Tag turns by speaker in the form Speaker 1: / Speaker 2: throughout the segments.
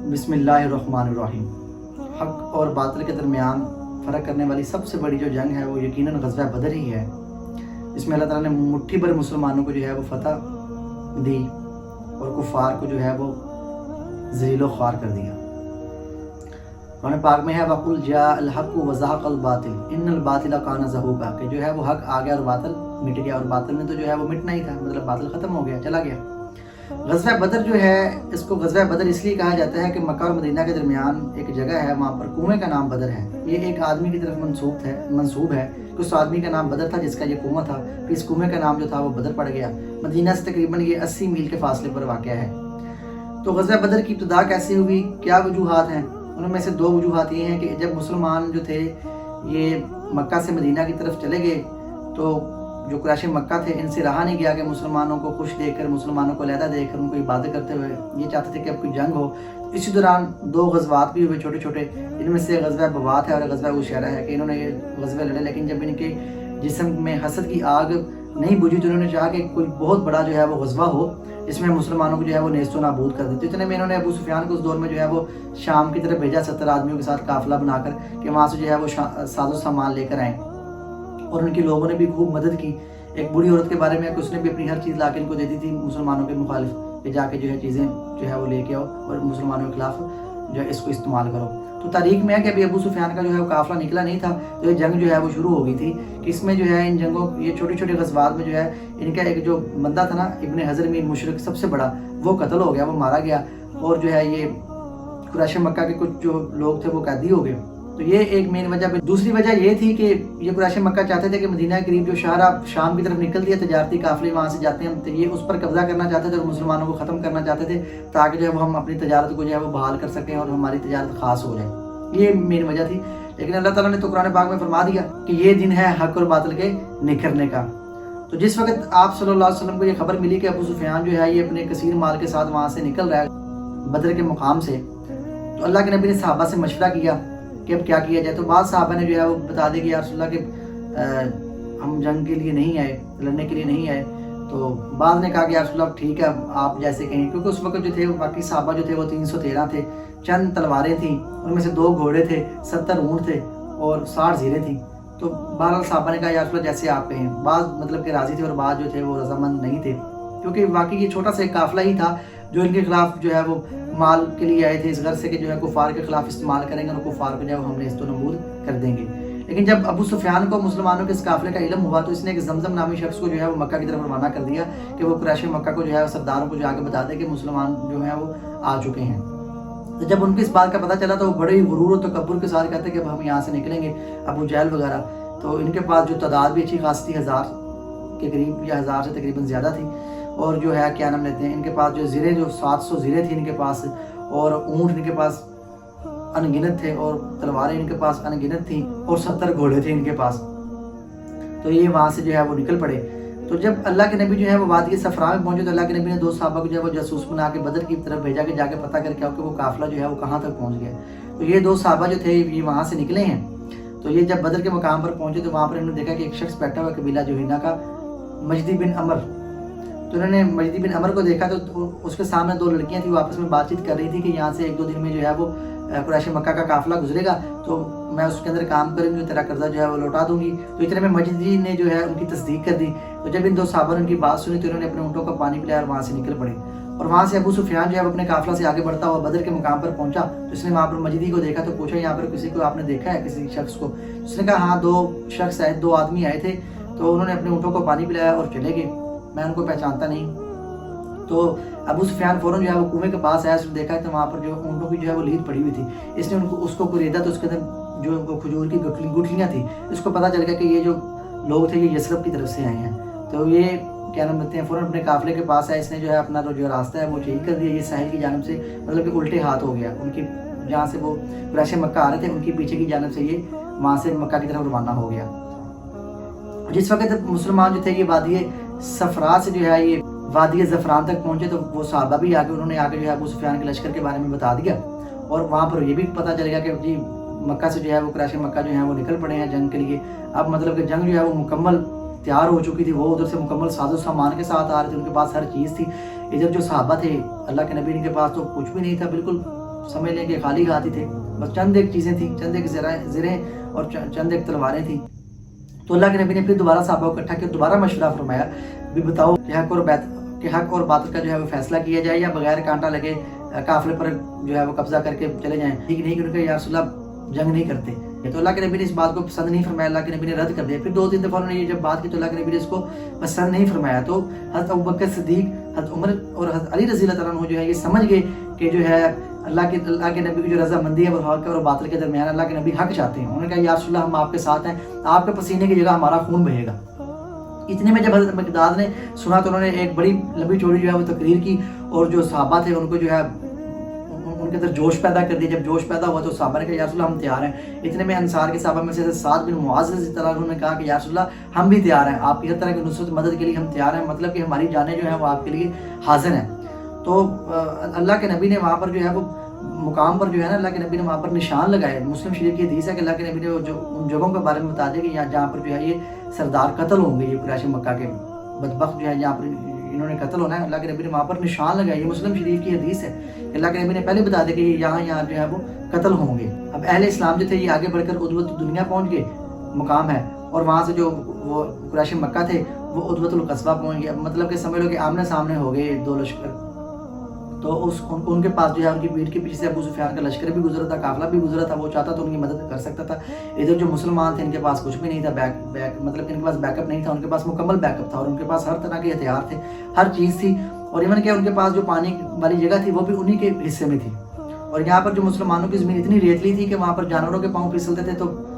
Speaker 1: بسم اللہ الرحمن الرحیم۔ حق اور باطل کے درمیان فرق کرنے والی سب سے بڑی جو جنگ ہے وہ یقیناً غزوہ بدر ہی ہے، جس میں اللہ تعالیٰ نے مٹھی بھر مسلمانوں کو جو ہے وہ فتح دی اور کفار کو جو ہے وہ ذلیل و خوار کر دیا۔ قرآن پاک میں ہے وَقُلْ جَاءَ الْحَقُّ وَزَهَقَ الْبَاطِلُ إِنَّ الْبَاطِلَ كَانَ زَهُوقًا، کہ جو ہے وہ حق آ گیا اور باطل مٹ گیا، اور باطل میں تو جو ہے وہ مٹنا ہی تھا، مطلب باطل ختم ہو گیا، چلا گیا۔ غزوہ بدر جو ہے اس کو غزوہ بدر اس لیے کہا جاتا ہے کہ مکہ اور مدینہ کے درمیان ایک جگہ ہے، وہاں پر کنویں کا نام بدر ہے۔ یہ ایک آدمی کی طرف منسوب ہے کہ اس آدمی کا نام بدر تھا جس کا یہ کنواں تھا، پھر اس کنویں کا نام جو تھا وہ بدر پڑ گیا۔ مدینہ سے تقریباً یہ 80 میل کے فاصلے پر واقع ہے۔ تو غزوہ بدر کی ابتدا کیسے ہوئی، کیا وجوہات ہیں؟ ان میں سے دو وجوہات یہ ہیں کہ جب مسلمان جو تھے یہ مکہ سے مدینہ کی طرف چلے گئے تو جو قریش مکہ تھے ان سے رہا نہیں گیا کہ مسلمانوں کو خوش دیکھ کر، مسلمانوں کو علیحدہ دیکھ کر ان کو عبادت کرتے ہوئے یہ چاہتے تھے کہ اب کوئی جنگ ہو۔ اسی دوران دو غزوات بھی ہوئے چھوٹے چھوٹے، ان میں سے غزوہ بوات ہے اور غزوہ عشیرہ ہے، کہ انہوں نے یہ غزوے لڑے، لیکن جب ان کے جسم میں حسد کی آگ نہیں بجھی تو انہوں نے چاہا کہ کوئی بہت بڑا جو ہے وہ غزوہ ہو جس میں مسلمانوں کو جو ہے وہ نیست و نابود کر دی۔ تو اتنے میں انہوں نے ابو سفیان کو اس دور میں جو ہے وہ شام کی طرف بھیجا 70 آدمیوں کے ساتھ قافلہ بنا کر کہ وہاں سے جو ہے وہ ساز و سامان لے کر آئیں، اور ان کے لوگوں نے بھی خوب مدد کی۔ ایک بوڑھی عورت کے بارے میں کہ اس نے بھی اپنی ہر چیز لا کے ان کو دے دی تھی مسلمانوں کے مخالف، کہ جا کے جو ہے چیزیں جو ہے وہ لے کے آؤ اور مسلمانوں کے خلاف جو ہے اس کو استعمال کرو۔ تو تاریخ میں ہے کہ ابھی ابو سفیان کا جو ہے وہ قافلہ نکلا نہیں تھا، تو یہ جنگ جو ہے وہ شروع ہو گئی تھی کہ اس میں جو ہے ان جنگوں یہ چھوٹے چھوٹے غزوات میں جو ہے ان کا ایک جو بندہ تھا نا ابن حضرمی مشرک سب سے بڑا، وہ قتل ہو گیا، وہ مارا گیا، اور جو ہے یہ قریش مکہ کے کچھ جو لوگ تھے وہ قیدی ہو گئے۔ تو یہ ایک مین وجہ۔ دوسری وجہ یہ تھی کہ یہ قریش مکہ چاہتے تھے کہ مدینہ کے قریب جو شہر شام کی طرف نکل دیا، تجارتی قافلے وہاں سے جاتے ہیں، تو یہ اس پر قبضہ کرنا چاہتے تھے اور مسلمانوں کو ختم کرنا چاہتے تھے تاکہ جو ہے وہ ہم اپنی تجارت کو جو ہے وہ بحال کر سکیں اور ہماری تجارت خاص ہو جائے۔ یہ مین وجہ تھی۔ لیکن اللہ تعالیٰ نے تو قرآن پاک میں فرما دیا کہ یہ دن ہے حق اور باطل کے نکھرنے کا۔ تو جس وقت آپ صلی اللہ علیہ وسلم کو یہ خبر ملی کہ ابو سفیان جو ہے یہ اپنے کثیر مال کے ساتھ وہاں سے نکل رہا ہے بدر کے مقام سے، تو اللہ کے نبی نے صحابہ سے مشورہ کیا کہ اب کیا کیا جائے۔ تو بعض صحابہ نے جو ہے وہ بتا دیا کہ یا رسول اللہ کہ ہم جنگ کے لیے نہیں آئے، لڑنے کے لیے نہیں آئے۔ تو بعض نے کہا کہ یا رسول اللہ ٹھیک ہے آپ جیسے کہیں، کیونکہ اس وقت جو تھے باقی صحابہ جو تھے وہ 313 تھے، چند تلواریں تھیں، ان میں سے 2 گھوڑے تھے، 70 اونٹ تھے اور 60 زیریں تھیں۔ تو بہرحال صحابہ نے کہا یا رسول اللہ جیسے آپ کہیں۔ بعض مطلب کہ راضی تھے اور بعض جو تھے وہ رضامند نہیں تھے، کیونکہ واقعی یہ چھوٹا سا ایک قافلہ ہی تھا جو ان کے خلاف جو ہے وہ مال کے لیے آئے تھے اس غرض سے کہ جو ہے کفار کے خلاف استعمال کریں گے اور کفار کو جو ہے ہم نیست و نابود کر دیں گے۔ لیکن جب ابو سفیان کو مسلمانوں کے اس قافلے کا علم ہوا تو اس نے ایک زمزم نامی شخص کو جو ہے وہ مکہ کی طرف روانہ کر دیا کہ وہ قریش مکہ کو جو ہے سرداروں کو جا کے بتا دے کہ مسلمان جو ہیں وہ آ چکے ہیں۔ تو جب ان کو اس بات کا پتہ چلا تو وہ بڑے ہی غرور و تکبر کے ساتھ کہتے کہ اب ہم یہاں سے نکلیں گے، ابو جہل وغیرہ۔ تو ان کے پاس جو تعداد بھی اچھی خاص تھی، 1000 کے قریب یا 1000 سے تقریباً زیادہ تھی، اور جو ہے کیا نام لیتے ہیں ان کے پاس جو زیریں جو 700 زیریں تھیں ان کے پاس، اور اونٹ ان کے پاس انگنت تھے، اور تلواریں ان کے پاس انگنت تھیں، اور 70 گھوڑے تھے ان کے پاس۔ تو یہ وہاں سے جو ہے وہ نکل پڑے۔ تو جب اللہ کے نبی جو ہے وہ وادی صفرا میں پہنچے تو اللہ کے نبی نے 2 صحابہ کو جو ہے وہ جاسوس بنا کے بدر کی طرف بھیجا کہ جا کے پتہ کر کے آؤ کہ وہ قافلہ جو ہے وہ کہاں تک پہنچ گیا۔ تو یہ 2 صحابہ جو تھے یہ وہاں سے نکلے ہیں۔ تو یہ جب بدر کے مقام پر پہنچے تو وہاں پر انہوں نے دیکھا کہ ایک شخص بیٹھا ہوا قبیلہ جوہینہ کا، مجدی بن عمر۔ تو انہوں نے مجدی بن عمر کو دیکھا تو اس کے سامنے 2 لڑکیاں تھیں، وہ آپس میں بات چیت کر رہی تھی کہ یہاں سے 1-2 دن میں جو ہے وہ قریش مکہ کا قافلہ گزرے گا تو میں اس کے اندر کام کروں گی، تیرا قرضہ جو ہے وہ لوٹا دوں گی۔ تو اتنے میں مجدی نے جو ہے ان کی تصدیق کر دی۔ تو جب ان 2 صحابہ نے ان کی بات سنی تو انہوں نے اپنے اونٹوں کا پانی پلایا اور وہاں سے نکل پڑے، اور وہاں سے ابو سفیان جو ہے اپنے قافلہ سے آگے بڑھتا ہوا بدر کے مقام پر پہنچا۔ تو اس نے وہاں پر مجدی کو دیکھا تو پوچھا یہاں پر کسی کو آپ نے دیکھا ہے، کسی شخص کو؟ اس نے کہا ہاں 2 شخص آئے، 2 آدمی آئے تھے، تو انہوں نے اپنے اونٹوں کو پانی پلایا اور چلے گئے، میں ان کو پہچانتا نہیں۔ تو ابو سفیان فوراً جو ہے وہ کنویں کے پاس آیا، اس نے دیکھا تو وہاں پر جو اونٹوں کی جو ہے وہ لید پڑی ہوئی تھی۔ اس نے اس کو خریدا تو اس کے اندر جو کھجور کی گٹھلیاں تھیں، اس کو پتہ چل گیا کہ یہ جو لوگ تھے یہ یثرب کی طرف سے آئے ہیں۔ تو یہ کیا نام کہتے ہیں فوراً اپنے قافلے کے پاس آیا، اس نے جو ہے اپنا جو راستہ ہے وہ چینج کر دیا، یہ ساحل کی جانب سے مطلب کہ الٹے ہاتھ ہو گیا، ان کی جہاں سے وہ قریش مکہ آ رہے تھے ان کی پیچھے کی جانب سے یہ وہاں سے مکہ کی طرف روانہ ہو گیا۔ جس وقت مسلمان جو تھے یہ وادی صفرا سے جو ہے یہ وادی زعفران تک پہنچے تو وہ صحابہ بھی آگے انہوں نے آگے جو ہے ابو سفیان کے لشکر کے بارے میں بتا دیا، اور وہاں پر یہ بھی پتہ چل گیا کہ جی مکہ سے جو ہے وہ قریش مکہ جو ہے وہ نکل پڑے ہیں جنگ کے لیے۔ اب مطلب کہ جنگ جو ہے وہ مکمل تیار ہو چکی تھی، وہ ادھر سے مکمل ساز و سامان کے ساتھ آ رہے تھے، ان کے پاس ہر چیز تھی۔ ادھر جو صحابہ تھے اللہ کے نبی کے پاس تو کچھ بھی نہیں تھا، بالکل समझ लें कि खाली हाथ ही थे, बस चंद एक चीज़ें थी, चंद एक ज़रें और चंद एक तलवारें थी। तो अल्लाह के नबी ने फिर दोबारा सहाबा को इकट्ठा किया, दोबारा मशवरा फरमाया भी बताओ कि हक और बातिल का जो है वो फैसला किया जाए या बगैर कांटा लगे काफिले पर जो है वो कब्जा करके चले जाएं। ठीक नहीं, क्योंकि या रसूल अल्लाह जंग नहीं करते। तो अल्लाह के नबी ने इस बात को पसंद नहीं फरमाया, अल्लाह के नबी ने रद्द कर दिया। फिर 2-3 दफ़ा उन्होंने ये जब बात की तो अल्लाह के नबी ने इसको पसंद नहीं फरमाया। तो हज़रत अबू बकर सिद्दीक, हज़रत उमर और हज़रत अली रज़ी अल्लाह तआला अन्हु जो है ये समझ गए कि जो है अल्लाह के नबी की जो रज़ामंदी है वो हक और बातिल के दरमियान, अल्लाह के नबी हक चाहते हैं। उन्होंने कहा या रसूल अल्लाह हम आपके साथ हैं, आपके पसीने की जगह हमारा खून बहेगा। इतने में जब हज़रत मिक़दाद ने सुना तो उन्होंने एक बड़ी लंबी चौड़ी जो है वो तकरीर की और जो सहाबा थे उनको जो है उनके अंदर जोश पैदा कर दिया। जब जोश पैदा हुआ तो सहाबा ने कहा या रसूल अल्लाह हम तैयार हैं। इतने में अंसार के सहाबा में से साद बिन मुआज़ रज़ी अल्लाह अन्हु ने कहा कि या रसूल अल्लाह हम भी तैयार हैं, आपकी हर तरह की नुसरत मदद के लिए हम तैयार हैं, मतलब कि हमारी जानें जो है वो आपके लिए हाजिर हैं। तो अल्लाह के नबी ने वहाँ पर जो है वो मुकाम पर जो है ना अल्लाह के नबी ने वहाँ पर निशान लगाए। मुस्लिम शरीफ की हदीस है कि अल्लाह के नबी ने जो उन जगहों के बारे में बता दिया कि यहाँ जहाँ पर जो है ये सरदार कत्ल होंगे, ये कुरैश मक्का के बदबख्त जो है यहाँ पर इन्होंने कत्ल होना है, अल्लाह के नबी ने वहाँ पर निशान लगाए। ये मुस्लिम शरीफ की हदीस है कि अल्लाह के नबी ने पहले बता दिया कि यहाँ जो है वो कत्ल होंगे। अब अहले इस्लाम जो थे ये आगे बढ़कर उद्वत दुनिया पहुँच गए मुकाम है, और वहाँ से जो वो कुरैश मक्का थे वो उद्वतुल कस्बा पहुँच गए। मतलब कि समझ लो कि आमने सामने हो गए दो लश्कर। तो उनके पास जो है उनकी पीठ के पीछे से अबू सुफियान का लश्कर भी गुजरा था, काफिला भी गुजरा था। वो चाहता तो उनकी मदद कर सकता था। इधर जो मुसलमान थे इनके पास कुछ भी नहीं था, मतलब इनके पास बैकअप नहीं था, उनके पास मुकम्मल बैकअप था और उनके पास हर तरह के हथियार थे, हर चीज़ थी। और इवन कि उनके पास जो पानी वाली जगह थी वो भी उन्हीं के हिस्से में थी। और यहाँ पर जो मुसलमानों की ज़मीन इतनी रेतली थी कि वहाँ पर जानवरों के पाँव फिसलते थे, तो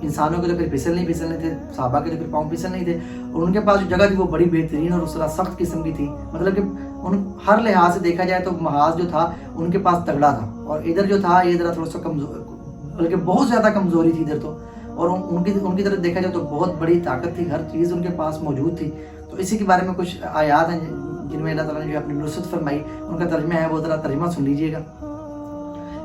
Speaker 1: इंसानों के तो फिर फिसलने थे, सहाबा के तो फिर पाँव फिसल नहीं थे। और उनके पास जो जगह थी वो बड़ी बेहतरीन और उस तरह सख्त किस्म की थी, मतलब कि उन हर लिहाज से देखा जाए तो महाज जो था उनके पास तगड़ा था। और इधर जो था ये ज़रा थोड़ा सा कमज़ोर, बल्कि बहुत ज़्यादा कमज़ोरी थी इधर तो। और उनकी तरफ देखा जाए तो बहुत बड़ी ताकत थी, हर चीज़ उनके पास मौजूद थी। तो इसी के बारे में कुछ आयात हैं जिनमें अल्लाह ताला ने जो अपनी नुसरत फरमाई, उनका तर्जुमा है वो ज़रा तर्जुमा सुन लीजिएगा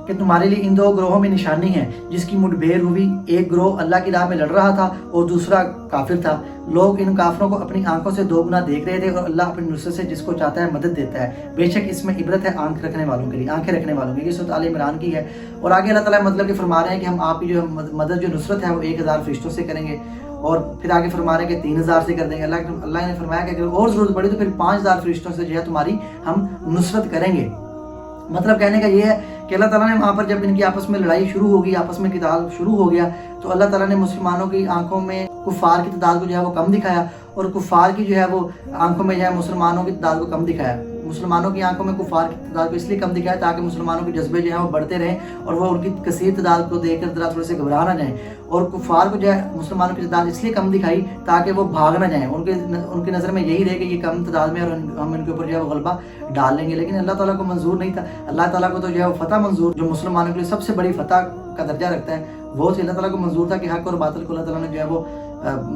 Speaker 1: कि तुम्हारे लिए इन दो ग्रोहों में निशानी है जिसकी मुठभेड़ हुई। एक ग्रोह अल्लाह की राह में लड़ रहा था और दूसरा काफिर था। लोग इन काफिरों को अपनी आंखों से दो गुना देख रहे थे और अल्लाह अपनी नुसरत से जिसको चाहता है मदद देता है। बेशक इसमें इबरत है आंखें रखने वालों के लिए। ये सूरत आल इमरान की है। और आगे अल्लाह ताला मतलब कि फरमा रहे हैं कि हम आपकी जो मदद जो नुसरत है वो 1000 फरिश्तों से करेंगे। और फिर आगे फरमा रहे हैं कि 3000 से कर देंगे। अल्लाह ने फरमाया कि अगर और ज़रूरत पड़ी तो फिर 5000 फरिश्तों से जो है तुम्हारी हम नुसरत करेंगे। मतलब कहने का ये है कि अल्लाह ताला ने वहाँ पर जब इनकी आपस में लड़ाई शुरू होगी, आपस में किताल शुरू हो गया, तो अल्लाह ताला ने मुसलमानों की आंखों में कुफ़ार की तादाद को जो है वो कम दिखाया और कुफ़ार की जो है वो आंखों में जो है मुसलमानों की तादाद को कम दिखाया। मुसलमानों की आंखों में कुफ़ार की तादाद को इसलिए कम दिखाया ताकि मुसलमानों के जज्बे जो है वो बढ़ते रहें और वो उनकी कसीर तादाद को देखकर ज़रा थोड़े से घबरा ना जाएँ। और कुफ़ार को जो है मुसलमानों की तादाद इसलिए कम दिखाई ताकि वो भाग ना जाएँ। उनकी नज़र में यही रहे कि ये कम तादाद में और हम इनके ऊपर जो है वो गलबा डाल लेंगे। लेकिन अल्लाह ताला को मंजूर नहीं था। अल्लाह ताला को तो जो है वो फ़तह मंजूर, जो मुसलमानों के लिए सबसे बड़ी फ़तह का दर्जा रखता है, वो अल्लाह ताला को मंजूर था कि हक और बातिल को अल्लाह ताला ने जो है वो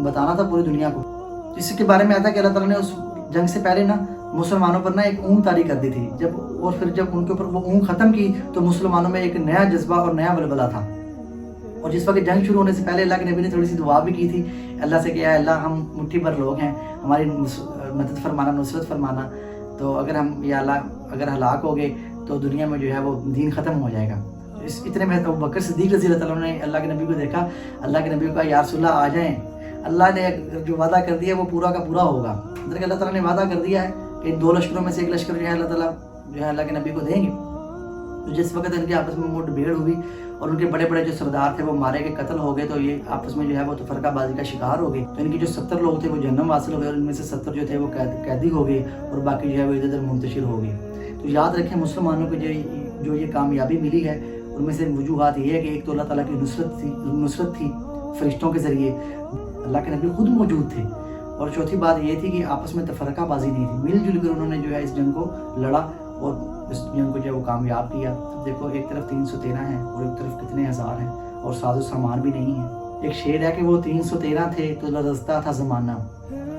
Speaker 1: बताना था पूरी दुनिया को। इसके बारे में आता है कि अल्लाह ताला ने उस जंग से पहले ना मुसलमानों पर ना एक ऊँग तारी कर दी थी और फिर जब उनके ऊपर वो ऊँग ख़त्म की तो मुसलमानों में एक नया जज्बा और नया बलबला था। और जिस वक्त जंग शुरू होने से पहले अल्लाह के नबी ने थोड़ी सी दुआ भी की थी अल्लाह से कि या अल्लाह हम मुट्ठी भर लोग हैं, हमारी मदद फरमाना, नुसरत फरमाना। तो अगर हम या अल्लाह अगर हलाक हो गए तो दुनिया में जो है वो दीन ख़त्म हो जाएगा। इतने में अबू बकर सिद्दीक रज़ी अल्लाह ताला ने अल्लाह के नबी को देखा, अल्लाह के नबी को कहा या रसूल अल्लाह आ जाएँ, अल्लाह ने जो वादा कर दिया वो पूरा का पूरा होगा। मतलब अल्लाह ताला ने वादा कर दिया है कि 2 लश्करों में से एक लश्कर जो है अल्लाह ताला जो है अल्लाह के नबी को देंगे। तो जिस वक्त इनके आपस में मुठभेड़ हुई और उनके बड़े बड़े जो सरदार थे वो मारे गए, कत्ल हो गए, तो ये आपस में जो है वो तफरकाबाजी का शिकार हो गए। तो इनकी जो 70 लोग थे वो जहन्नम वासिल हो गए और इनमें से 70 जो थे वो कैदी हो गए और बाकी जो है वो इधर उधर मुंतशिर हो गए। तो याद रखें मुसलमानों को जो ये कामयाबी मिली है उनमें से वजूहात ये है कि एक तो अल्लाह ताला की नुसरत थी फरिश्तों के ज़रिए, अल्लाह के नबी खुद मौजूद थे, और चौथी बात ये थी कि आपस में तफरकाबाजी नहीं थी। मिलजुल कर उन्होंने जो है इस जंग को लड़ा और इस जंग को जो है वो कामयाब किया। देखो एक तरफ 313 हैं और एक तरफ कितने हज़ार हैं और साजो सामान भी नहीं है। एक शेर है कि वो 313 थे तो लरज़ता था ज़माना,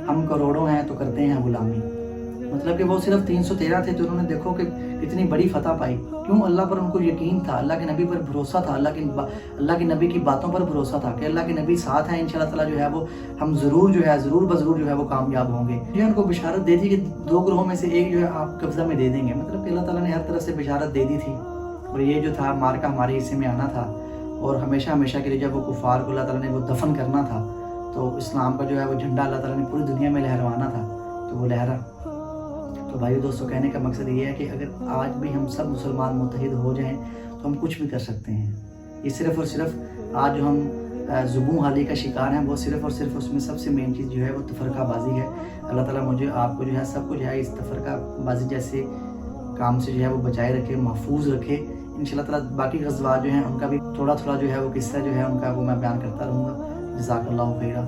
Speaker 1: हम करोड़ों हैं तो करते हैं गुलामी। मतलब कि वो सिर्फ 313 थे तो उन्होंने देखो कि कितनी बड़ी फतह पाई। क्यों? अल्लाह पर उनको यकीन था, अल्लाह के नबी पर भरोसा था, अल्लाह के नबी की बातों पर भरोसा था कि अल्लाह के नबी साथ हैं, इंशाअल्लाह ताला जो है वो हम ज़रूर ब ज़रूर जो है वो कामयाब होंगे। ये उनको बिशारत दे दी कि 2 ग्रोहों में से एक जो है आप कब्ज़ा में दे देंगे। मतलब कि अल्लाह ताला ने हर तरफ से बिशारत दे दी थी। اور یہ جو تھا मार्का हमारे हिस्से में आना था और हमेशा हमेशा के लिए जब वो कुफार को अल्लाह ताला ने वो दफन करना था तो इस्लाम का जो है वो झंडा अल्लाह ताला ने पूरी दुनिया में लहरवाना था, तो वो लहरा। तो भाइयों दोस्तों, कहने का मकसद ये है कि अगर आज भी हम सब मुसलमान मुत्तहिद हो जाएं तो हम कुछ भी कर सकते हैं। ये सिर्फ़ और सिर्फ आज जो हम ज़ुबूं हाली का शिकार हैं वो सिर्फ़ और सिर्फ उसमें सबसे मेन चीज़ जो है वो तफ़रक़ाबाज़ी है। अल्लाह ताला मुझे आपको जो है सबको जो है इस तफ़रक़ाबाज़ी जैसे काम से जो है वो बचाए रखे, महफूज रखे। इंशाअल्लाह ताला बाकी ग़ज़वात जो हैं उनका भी थोड़ा थोड़ा जो है वो किस्सा जो है उनका वो मैं बयान करता रहूँगा। जज़ाकल्लाहु खैरा।